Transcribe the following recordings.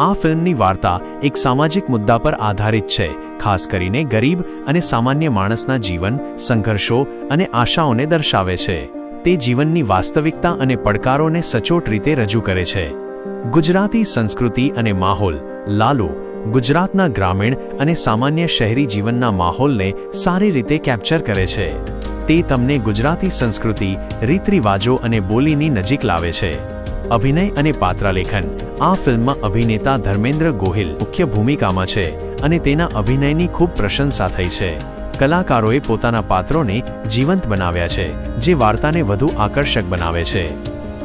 આ ફિલ્મની વાર્તા એક સામાજિક મુદ્દા પર આધારિત છે, ખાસ કરીને ગરીબ અને સામાન્ય માણસના જીવન, સંઘર્ષો અને આશાઓને દર્શાવે છે. તે જીવનની વાસ્તવિકતા અને પડકારોને સચોટ રીતે રજૂ કરે છે. ગુજરાતી સંસ્કૃતિ અને માહોલ. લાલુ ગુજરાતના ગ્રામીણ અને સામાન્ય શહેરી જીવનના માહોલને સારી રીતે કેપ્ચર કરે છે. તે તમને ગુજરાતી સંસ્કૃતિ, રીતરિવાજો અને બોલીની નજીક લાવે છે. અભિનય અને પાત્રલેખન. આ ફિલ્મમાં અભિનેતા ધર્મેન્દ્ર ગોહિલ મુખ્ય ભૂમિકામાં છે અને તેના અભિનયની ખૂબ પ્રશંસા થઈ છે. કલાકારોએ પોતાના પાત્રોને જીવંત બનાવ્યા છે, જે વાર્તાને વધુ આકર્ષક બનાવે છે.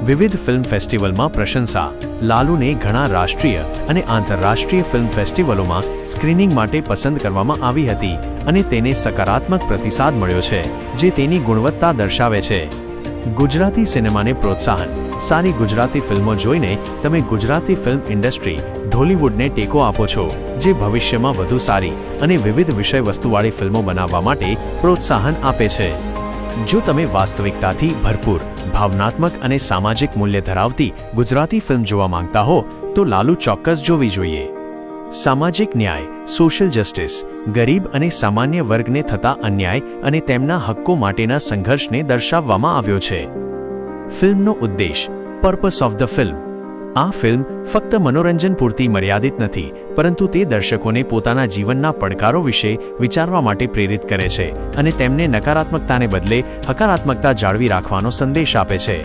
વિવિધ ફિલ્મ ફેસ્ટિવલમાં પ્રશંસા. લાલુને ઘણા રાષ્ટ્રીય અને આંતરરાષ્ટ્રીય ફિલ્મ ફેસ્ટિવલોમાં સ્ક્રીનિંગ માટે પસંદ કરવામાં આવી હતી અને તેને સકારાત્મક પ્રતિસાદ મળ્યો છે, જે તેની ગુણવત્તા દર્શાવે છે. ગુજરાતી સિનેમાને પ્રોત્સાહન. સારી ગુજરાતી ફિલ્મો જોઈને તમે ગુજરાતી ફિલ્મ ઇન્ડસ્ટ્રી, ઢોલિવૂડને ટેકો આપો છો, જે ભવિષ્યમાં વધુ સારી અને વિવિધ વિષયવસ્તુવાળી ફિલ્મો બનાવવા માટે પ્રોત્સાહન આપે છે. જો તમે વાસ્તવિકતાથી ભરપૂર, ભાવનાત્મક અને સામાજિક મૂલ્ય ધરાવતી ગુજરાતી ફિલ્મ જોવા માંગતા હો તો લાલુ ચોક્કસ જોવી જોઈએ. સામાજિક ન્યાય, સોશિયલ જસ્ટિસ. ગરીબ અને સામાન્ય વર્ગને થતા અન્યાય અને તેમના હક્કો માટેના સંઘર્ષને દર્શાવવામાં આવ્યો છે. ફિલ્મનો ઉદ્દેશ. Purpose of the film. આ ફિલ્મ ફક્ત મનોરંજન પૂરતી મર્યાદિત નથી, પરંતુ તે દર્શકોને પોતાના જીવનના પડકારો વિશે વિચારવા માટે પ્રેરિત કરે છે અને તેમને નકારાત્મકતાને બદલે હકારાત્મકતા જાળવી રાખવાનો સંદેશ આપે છે.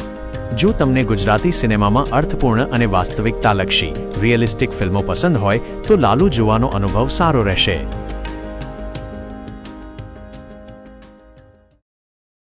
જો તમને ગુજરાતી સિનેમામાં અર્થપૂર્ણ અને વાસ્તવિકતાલક્ષી રિયલિસ્ટિક ફિલ્મો પસંદ હોય તો લાલુ જોવાનો અનુભવ સારો રહેશે.